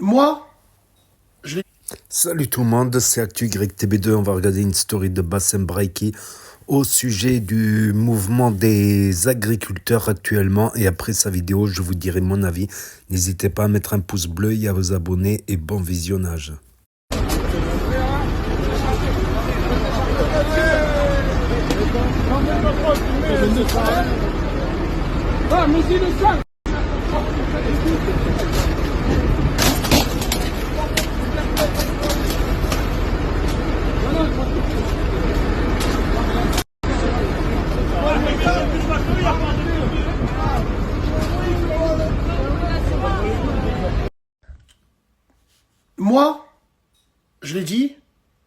Moi, je l'ai... Salut tout le monde, c'est ActuYTB2. On va regarder une story de Bassem Braiki au sujet du mouvement des agriculteurs actuellement. Et après sa vidéo, je vous dirai mon avis. N'hésitez pas à mettre un pouce bleu et à vous abonner. Et bon visionnage. Moi, je l'ai dit,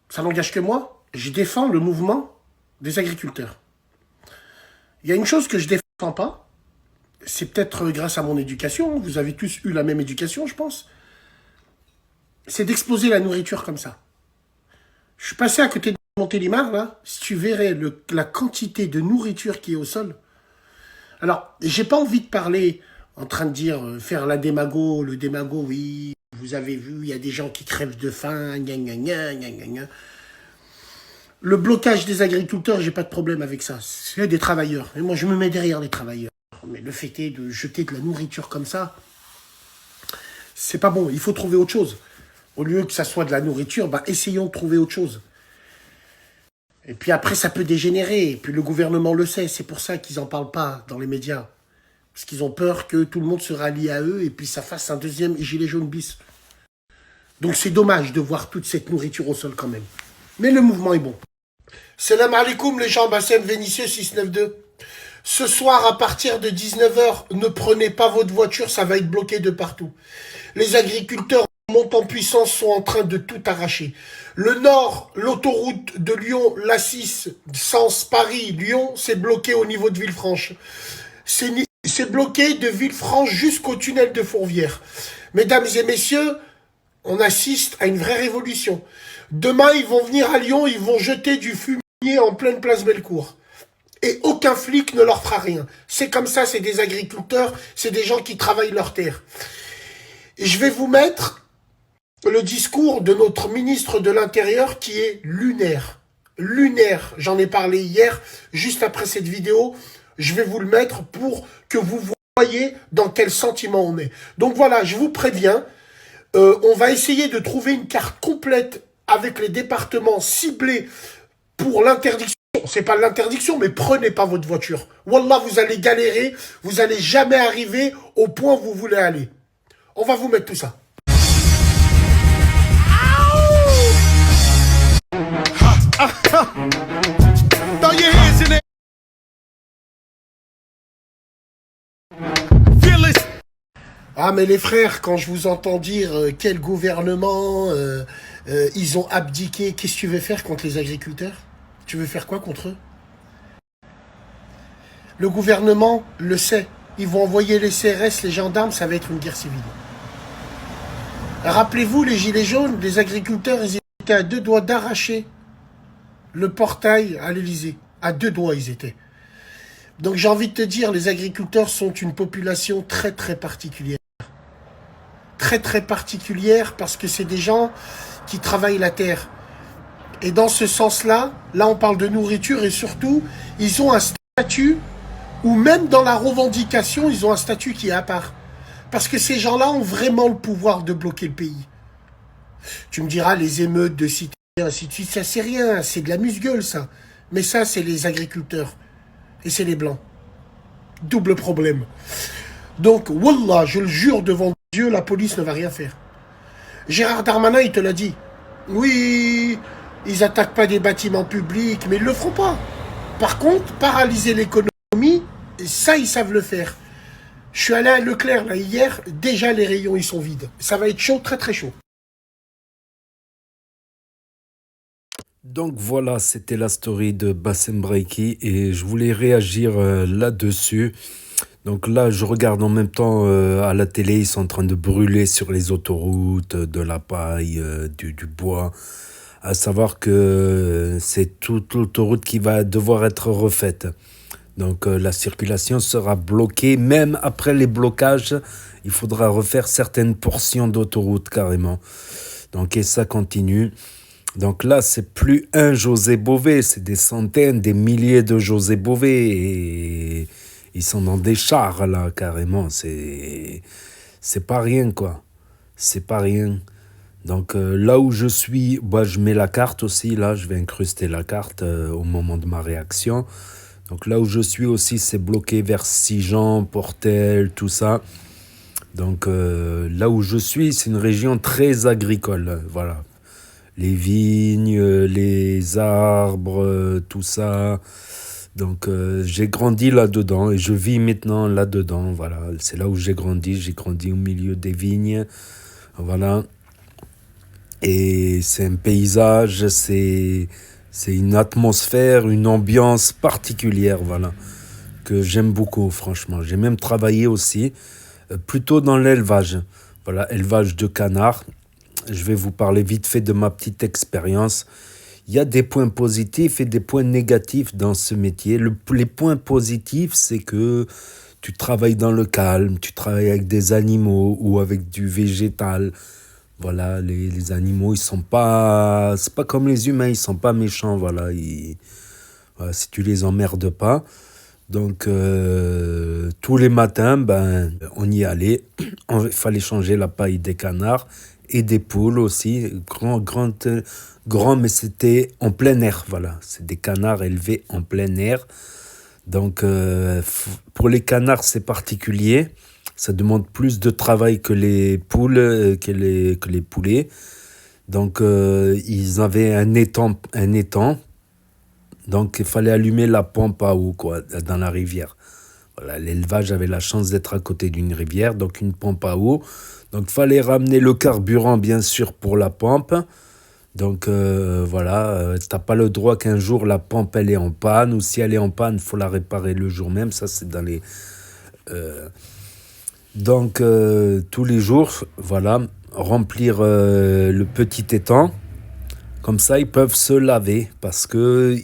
ça n'engage que moi, je défends le mouvement des agriculteurs. Il y a une chose que je défends pas, c'est peut-être grâce à mon éducation, vous avez tous eu la même éducation, je pense, c'est d'exposer la nourriture comme ça. Je suis passé à côté de Montélimar, là, si tu verrais la quantité de nourriture qui est au sol. Alors, j'ai pas envie de parler en train de dire, faire le démago, oui, vous avez vu, il y a des gens qui crèvent de faim, gna gna gna gna gna gna. Le blocage des agriculteurs, j'ai pas de problème avec ça. C'est des travailleurs. Et moi, je me mets derrière les travailleurs. Mais le fait est de jeter de la nourriture comme ça, c'est pas bon. Il faut trouver autre chose. Au lieu que ça soit de la nourriture, bah, essayons de trouver autre chose. Et puis après, ça peut dégénérer. Et puis le gouvernement le sait. C'est pour ça qu'ils en parlent pas dans les médias. Parce qu'ils ont peur que tout le monde se rallie à eux et puis ça fasse un deuxième gilet jaune bis. Donc c'est dommage de voir toute cette nourriture au sol quand même. Mais le mouvement est bon. Salam alaikum les gens, Bassem Vénitieux 692. Ce soir à partir de 19h, ne prenez pas votre voiture, ça va être bloqué de partout. Les agriculteurs montent en puissance, sont en train de tout arracher. Le nord, l'autoroute de Lyon, l'A6, sens Paris-Lyon, c'est bloqué au niveau de Villefranche. C'est bloqué de Villefranche jusqu'au tunnel de Fourvière. Mesdames et messieurs, on assiste à une vraie révolution. Demain, ils vont venir à Lyon, ils vont jeter du fumier en pleine place Bellecour. Et aucun flic ne leur fera rien. C'est comme ça, c'est des agriculteurs, c'est des gens qui travaillent leur terre. Et je vais vous mettre le discours de notre ministre de l'Intérieur qui est lunaire. Lunaire, j'en ai parlé hier, juste après cette vidéo. Je vais vous le mettre pour que vous voyez dans quel sentiment on est. Donc voilà, je vous préviens, on va essayer de trouver une carte complète avec les départements ciblés pour l'interdiction. C'est pas l'interdiction, mais prenez pas votre voiture. Wallah, vous allez galérer, vous allez jamais arriver au point où vous voulez aller. On va vous mettre tout ça. Ah mais les frères, quand je vous entends dire quel gouvernement, ils ont abdiqué, qu'est-ce que tu veux faire contre les agriculteurs? Tu veux faire quoi contre eux? Le gouvernement le sait. Ils vont envoyer les CRS, les gendarmes, ça va être une guerre civile. Rappelez-vous, les gilets jaunes, les agriculteurs, ils étaient à deux doigts d'arracher le portail à l'Élysée. À deux doigts, ils étaient. Donc j'ai envie de te dire, les agriculteurs sont une population très très particulière. Très très particulière parce que c'est des gens qui travaillent la terre. Et dans ce sens-là, là on parle de nourriture et surtout, ils ont un statut où même dans la revendication, ils ont un statut qui est à part. Parce que ces gens-là ont vraiment le pouvoir de bloquer le pays. Tu me diras, les émeutes de cité, ainsi de suite, ça c'est rien, c'est de la musgueule ça. Mais ça, c'est les agriculteurs. Et c'est les blancs. Double problème. Donc, wallah, je le jure devant Dieu, la police ne va rien faire. Gérard Darmanin, il te l'a dit. Oui, ils attaquent pas des bâtiments publics, mais ils le feront pas. Par contre, paralyser l'économie, ça, ils savent le faire. Je suis allé à Leclerc, là, hier, déjà les rayons, ils sont vides. Ça va être chaud, très très chaud. Donc voilà, c'était la story de Bassem Braiki et je voulais réagir là-dessus. Donc là, je regarde en même temps à la télé, ils sont en train de brûler sur les autoroutes de la paille, du bois. À savoir que c'est toute l'autoroute qui va devoir être refaite. Donc la circulation sera bloquée. Même après les blocages, il faudra refaire certaines portions d'autoroute carrément. Donc et ça continue. Donc là, c'est plus un José Bové, c'est des centaines, des milliers de José Bové. Et ils sont dans des chars là carrément. C'est pas rien quoi. C'est pas rien. Donc là où je suis, bah, je mets la carte aussi. Là, je vais incruster la carte au moment de ma réaction. Donc là où je suis aussi, c'est bloqué vers Sijan, Portel, tout ça. Donc là où je suis, c'est une région très agricole. Voilà. Les vignes, les arbres, tout ça. Donc j'ai grandi là-dedans et je vis maintenant là-dedans. Voilà. C'est là où j'ai grandi. J'ai grandi au milieu des vignes. Voilà. Et c'est un paysage, c'est une atmosphère, une ambiance particulière, voilà, que j'aime beaucoup, franchement. J'ai même travaillé aussi, plutôt dans l'élevage. Voilà, élevage de canards. Je vais vous parler vite fait de ma petite expérience. Il y a des points positifs et des points négatifs dans ce métier. Les points positifs, c'est que tu travailles dans le calme, tu travailles avec des animaux ou avec du végétal. Voilà, les animaux, ils sont pas... C'est pas comme les humains, ils sont pas méchants, voilà. Voilà, si tu les emmerdes pas. Donc, tous les matins, ben, on y allait. Il fallait changer la paille des canards et des poules aussi. Grand, mais c'était en plein air, voilà. C'est des canards élevés en plein air. Donc, pour les canards, c'est particulier. Ça demande plus de travail que les poules, que les poulets. Donc, ils avaient un étang. Donc, il fallait allumer la pompe à eau, quoi, dans la rivière. Voilà, l'élevage avait la chance d'être à côté d'une rivière, donc une pompe à eau. Donc, il fallait ramener le carburant, bien sûr, pour la pompe. Donc, voilà, t'as pas le droit qu'un jour la pompe, elle est en panne. Ou si elle est en panne, il faut la réparer le jour même. Ça, c'est dans les... Donc, tous les jours, voilà, remplir le petit étang. Comme ça, ils peuvent se laver parce que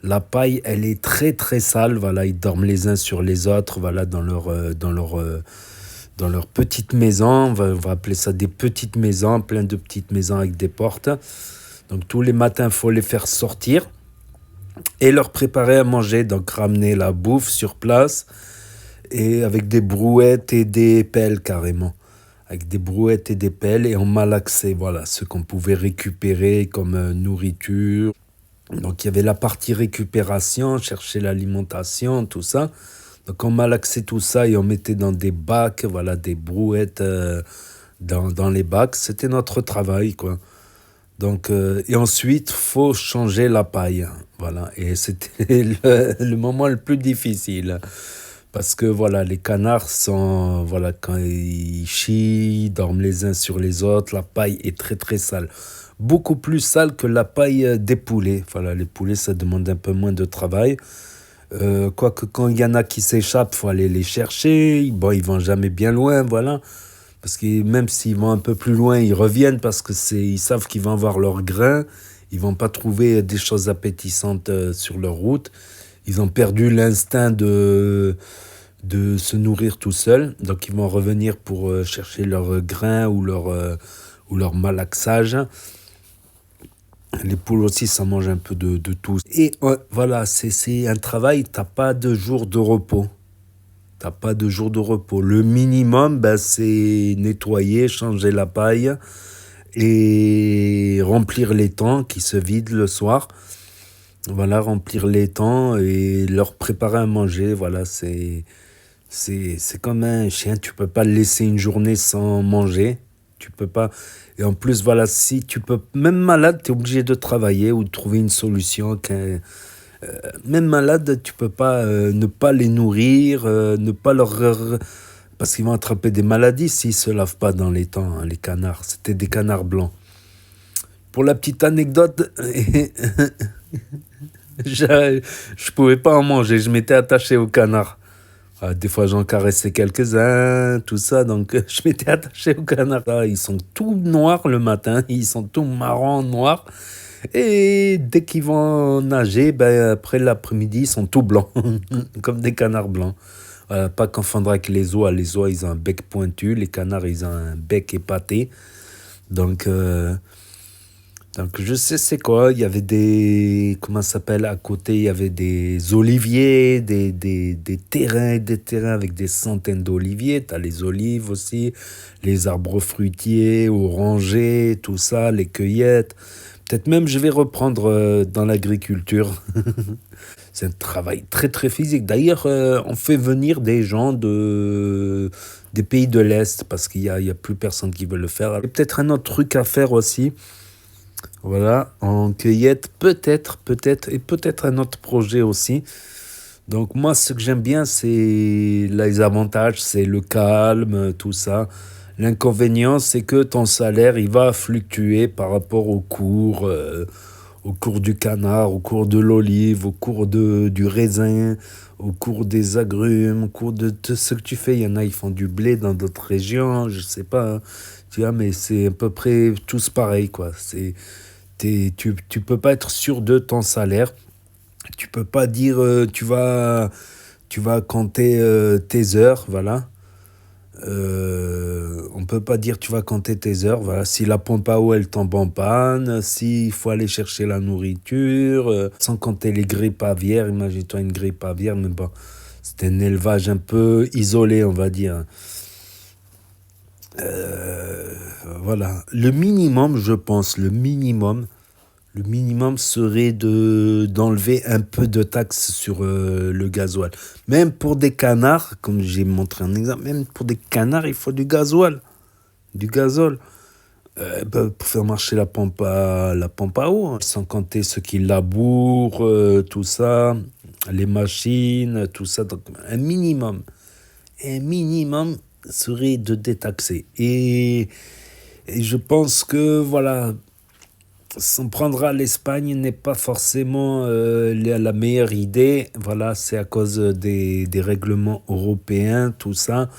la paille, elle est très, très sale. Voilà, ils dorment les uns sur les autres, voilà, dans leur petite maison. On va appeler ça des petites maisons, plein de petites maisons avec des portes. Donc, tous les matins, il faut les faire sortir et leur préparer à manger. Donc, ramener la bouffe sur place. Et avec des brouettes et des pelles carrément. Avec des brouettes et des pelles et on malaxait, voilà, ce qu'on pouvait récupérer comme nourriture. Donc il y avait la partie récupération, chercher l'alimentation, tout ça. Donc on malaxait tout ça et on mettait dans des bacs, voilà, des brouettes dans les bacs. C'était notre travail, quoi. Donc, et ensuite, faut changer la paille, voilà. Et c'était le moment le plus difficile. Parce que voilà, les canards sont, voilà, quand ils chient, ils dorment les uns sur les autres, la paille est très très sale. Beaucoup plus sale que la paille des poulets. Voilà, les poulets, ça demande un peu moins de travail. Quoique quand il y en a qui s'échappent, il faut aller les chercher. Bon, ils vont jamais bien loin, voilà. Parce que même s'ils vont un peu plus loin, ils reviennent parce que ils savent qu'ils vont avoir leur grain. Ils vont pas trouver des choses appétissantes sur leur route. Ils ont perdu l'instinct de se nourrir tout seuls. Donc, ils vont revenir pour chercher leur grain ou leur malaxage. Les poules aussi, ça mange un peu de tout. Et voilà, c'est un travail, tu n'as pas de jour de repos. T'as pas de jour de repos. Le minimum, ben, c'est nettoyer, changer la paille et remplir l'étang qui se vide le soir. Voilà, remplir l'étang et leur préparer à manger. Voilà, c'est comme un chien. Tu peux pas le laisser une journée sans manger. Tu peux pas. Et en plus, voilà, si tu peux, même malade, tu es obligé de travailler ou de trouver une solution. Même malade, tu peux pas ne pas les nourrir, ne pas leur... Parce qu'ils vont attraper des maladies s'ils se lavent pas dans les temps, hein, les canards. C'était des canards blancs. Pour la petite anecdote, je pouvais pas en manger, je m'étais attaché aux canards. Des fois, j'en caressais quelques-uns, tout ça, donc je m'étais attaché aux canards. Ils sont tout noirs le matin, ils sont tout marrons, noirs. Et dès qu'ils vont nager, ben, après l'après-midi, ils sont tout blancs, comme des canards blancs. Pas confondre avec les oies. Les oies, ils ont un bec pointu. Les canards, ils ont un bec épaté. Donc, je sais c'est quoi. Il y avait des... Comment ça s'appelle? À côté, il y avait des oliviers, des terrains avec des centaines d'oliviers. Tu as les olives aussi, les arbres fruitiers, orangers, tout ça, les cueillettes. Peut-être même je vais reprendre dans l'agriculture. C'est un travail très très physique. D'ailleurs, on fait venir des gens des pays de l'Est parce qu'il y a plus personne qui veut le faire. Et peut-être un autre truc à faire aussi. Voilà, en cueillette, et peut-être un autre projet aussi. Donc moi, ce que j'aime bien, c'est les avantages, c'est le calme, tout ça. L'inconvénient, c'est que ton salaire, il va fluctuer par rapport au cours du canard, au cours de l'olive, au cours du raisin, au cours des agrumes, au cours de tout ce que tu fais. Il y en a, ils font du blé dans d'autres régions, je sais pas, hein. Tu vois, mais c'est à peu près tous pareil, quoi. Tu peux pas être sûr de ton salaire. Tu peux pas dire tu vas compter tes heures, voilà. On peut pas dire tu vas compter tes heures, voilà. Si la pompe à eau elle tombe en panne, s'il faut aller chercher la nourriture, sans compter les grippes aviaires, imagine-toi une grippe aviaire, mais bon, c'est un élevage un peu isolé, on va dire. Voilà. Le minimum, je pense, le minimum serait d'enlever un peu de taxes sur le gasoil. Même pour des canards, comme j'ai montré un exemple, même pour des canards, il faut du gasoil, du gazole. Pour faire marcher la pompe à eau, hein, sans compter ceux qui labourent, tout ça, les machines, tout ça. Donc, un minimum serait de détaxer. Et je pense que, voilà, s'en prendre à l'Espagne n'est pas forcément la meilleure idée. Voilà, c'est à cause des règlements européens, tout ça,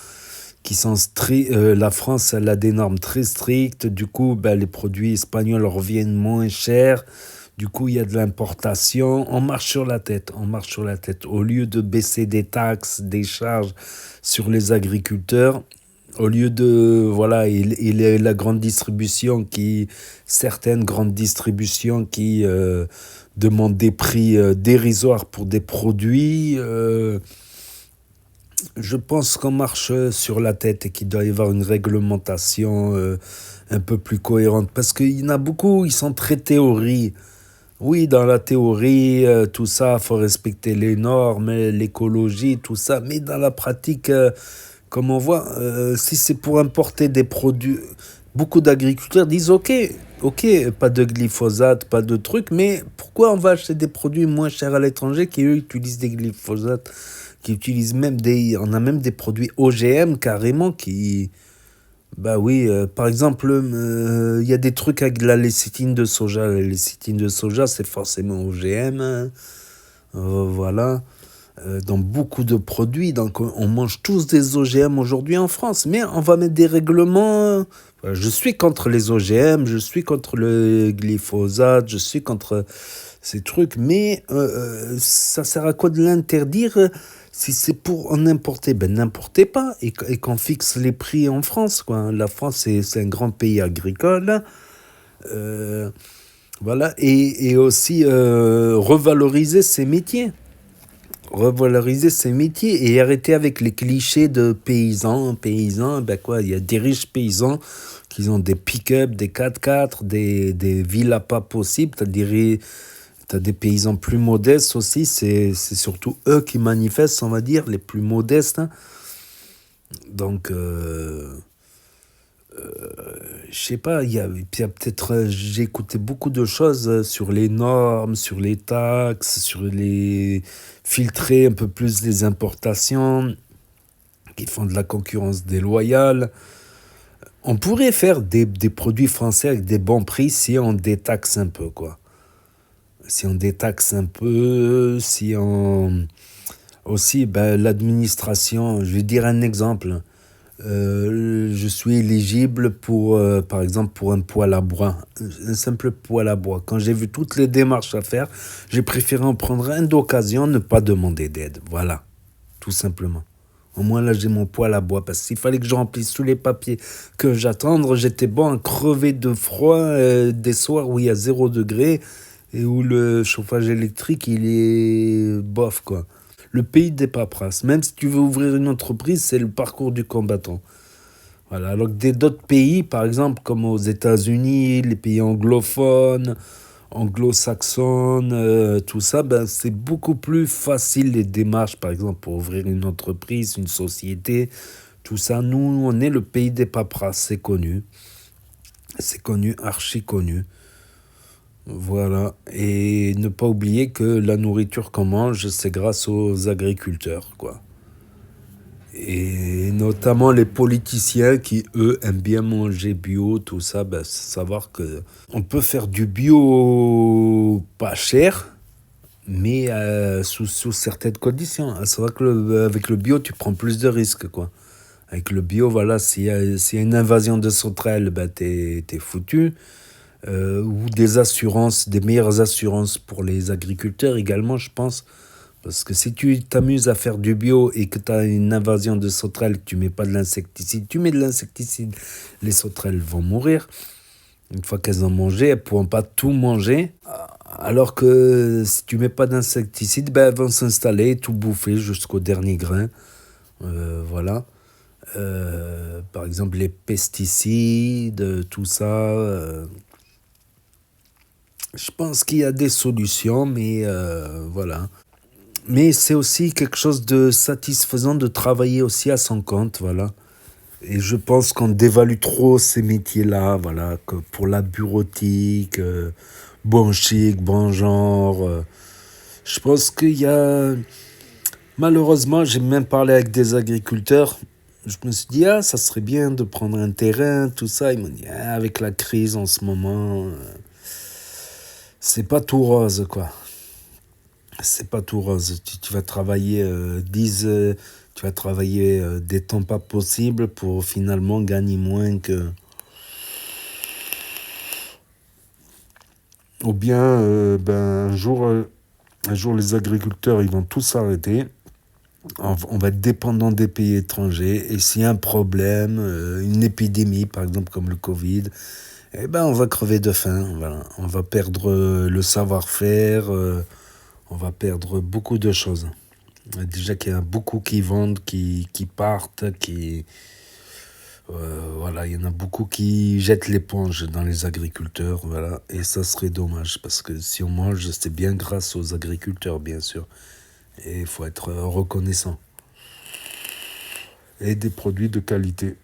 qui sont stricts. La France, elle a des normes très strictes. Du coup, ben, les produits espagnols reviennent moins chers. Du coup, il y a de l'importation. On marche sur la tête. On marche sur la tête. Au lieu de baisser des taxes, des charges sur les agriculteurs, au lieu de, voilà, il est la grande distribution certaines grandes distributions qui demandent des prix dérisoires pour des produits, je pense qu'on marche sur la tête et qu'il doit y avoir une réglementation un peu plus cohérente. Parce qu'il y en a beaucoup, ils sont très théorie. Oui, dans la théorie, tout ça, faut respecter les normes, l'écologie, tout ça. Mais dans la pratique, comme on voit, si c'est pour importer des produits, beaucoup d'agriculteurs disent ok, pas de glyphosate, pas de trucs, mais pourquoi on va acheter des produits moins chers à l'étranger qui eux utilisent des glyphosates, qui utilisent on a même des produits OGM carrément qui, bah oui, par exemple, il y a des trucs avec de la lécithine de soja. La lécithine de soja, c'est forcément OGM, hein. Voilà. Dans beaucoup de produits. Donc, on mange tous des OGM aujourd'hui en France. Mais on va mettre des règlements. Voilà, je suis contre les OGM, je suis contre le glyphosate, je suis contre ces trucs. Mais ça sert à quoi de l'interdire si c'est pour en importer? Ben, n'importez pas. Et qu'on fixe les prix en France, quoi. La France, c'est un grand pays agricole. Voilà. Et aussi revaloriser ces métiers. Revaloriser ces métiers et arrêter avec les clichés de paysans. Paysans, ben quoi, il y a des riches paysans qui ont des pick-up, des 4x4, des villas pas possibles. T'as des paysans plus modestes aussi. C'est surtout eux qui manifestent, on va dire, les plus modestes, hein. Donc, je sais pas, il y a peut-être, j'ai écouté beaucoup de choses sur les normes, sur les taxes, sur les filtrer un peu plus les importations qui font de la concurrence déloyale. On pourrait faire des produits français avec des bons prix si on détaxe un peu, quoi. Si on détaxe un peu, si on... Aussi, ben, l'administration, je vais dire un exemple. je suis éligible pour, par exemple, pour un poêle à bois, un simple poêle à bois. Quand j'ai vu toutes les démarches à faire, j'ai préféré en prendre un d'occasion, ne pas demander d'aide. Voilà, tout simplement. Au moins là, j'ai mon poêle à bois parce qu'il fallait que je remplisse tous les papiers que j'attendre. J'étais bon à crever de froid des soirs où il y a 0 degré et où le chauffage électrique, il est bof, quoi. Le pays des paperasses. Même si tu veux ouvrir une entreprise, c'est le parcours du combattant. Voilà. Alors que d'autres pays, par exemple, comme aux États-Unis, les pays anglophones, anglo-saxonnes, tout ça, ben, c'est beaucoup plus facile les démarches, par exemple, pour ouvrir une entreprise, une société, tout ça. Nous, on est le pays des paperasses, c'est connu. C'est connu, archi connu. Voilà. Et ne pas oublier que la nourriture qu'on mange, c'est grâce aux agriculteurs, quoi. Et notamment les politiciens qui, eux, aiment bien manger bio, tout ça, ben, savoir que on peut faire du bio pas cher, mais sous certaines conditions. C'est vrai que avec le bio, tu prends plus de risques, quoi. Avec le bio, voilà, s'il y a une invasion de sauterelles, ben, t'es foutu. Ou des assurances, des meilleures assurances pour les agriculteurs également, je pense. Parce que si tu t'amuses à faire du bio et que tu as une invasion de sauterelles, que tu mets pas de l'insecticide, tu mets de l'insecticide, les sauterelles vont mourir. Une fois qu'elles ont mangé, elles ne pourront pas tout manger. Alors que si tu mets pas d'insecticide, ben, elles vont s'installer, tout bouffer jusqu'au dernier grain. Voilà. Par exemple, les pesticides, tout ça. Je pense qu'il y a des solutions, mais voilà. Mais c'est aussi quelque chose de satisfaisant de travailler aussi à son compte, voilà. Et je pense qu'on dévalue trop ces métiers-là, voilà, que pour la bureautique, bon chic, bon genre. Je pense qu'il y a... Malheureusement, j'ai même parlé avec des agriculteurs. Je me suis dit, ah, ça serait bien de prendre un terrain, tout ça. Ils m'ont dit, ah, avec la crise en ce moment, c'est pas tout rose, quoi. C'est pas tout rose. Tu vas travailler tu vas travailler des temps pas possibles pour finalement gagner moins que. Ou bien un jour les agriculteurs ils vont tous s'arrêter. On va être dépendant des pays étrangers et s'il y a un problème, une épidémie par exemple comme le Covid, eh ben on va crever de faim. Voilà. On va perdre le savoir-faire. On va perdre beaucoup de choses. Déjà qu'il y en a beaucoup qui vendent, qui partent, voilà, il y en a beaucoup qui jettent l'éponge dans les agriculteurs, voilà, et ça serait dommage parce que si on mange, c'est bien grâce aux agriculteurs, bien sûr, et il faut être reconnaissant. Et des produits de qualité.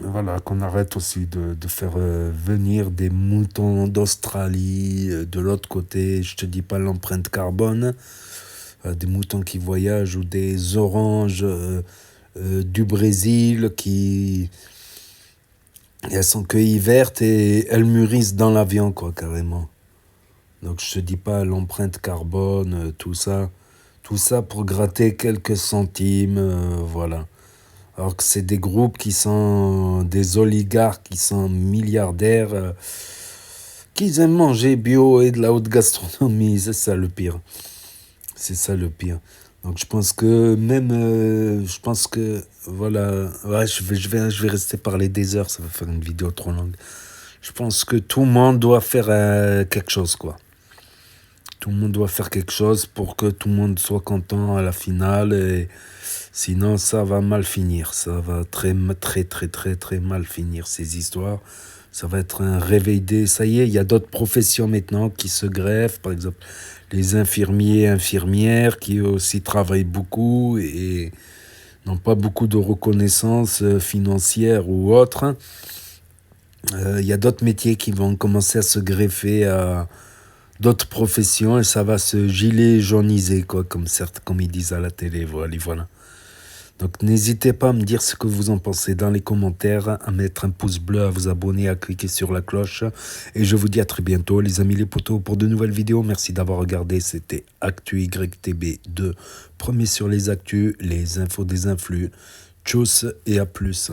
Voilà, qu'on arrête aussi de faire venir des moutons d'Australie, de l'autre côté, je te dis pas l'empreinte carbone, des moutons qui voyagent ou des oranges du Brésil qui elles sont cueillies vertes et elles mûrissent dans l'avion, quoi, carrément. Donc je te dis pas l'empreinte carbone, tout ça pour gratter quelques centimes, voilà. Alors que c'est des groupes qui sont des oligarques, qui sont milliardaires, qui aiment manger bio et de la haute gastronomie. C'est ça le pire. C'est ça le pire. Donc je pense que voilà, ouais, je vais rester parler des heures, ça va faire une vidéo trop longue. Je pense que tout le monde doit faire quelque chose, quoi. Tout le monde doit faire quelque chose pour que tout le monde soit content à la finale. Et sinon, ça va mal finir. Ça va très, très, très, très, très mal finir, ces histoires. Ça va être un réveil des... Ça y est, il y a d'autres professions maintenant qui se greffent. Par exemple, les infirmiers, infirmières qui aussi travaillent beaucoup et n'ont pas beaucoup de reconnaissance financière ou autre. Il y a d'autres métiers qui vont commencer à se greffer à d'autres professions et ça va se gilet jauniser, quoi, comme ils disent à la télé. Voilà. Donc n'hésitez pas à me dire ce que vous en pensez dans les commentaires, à mettre un pouce bleu, à vous abonner, à cliquer sur la cloche. Et je vous dis à très bientôt les amis les potos pour de nouvelles vidéos. Merci d'avoir regardé, c'était Actu YTB2, premier sur les actus, les infos des influx. Tchuss et à plus.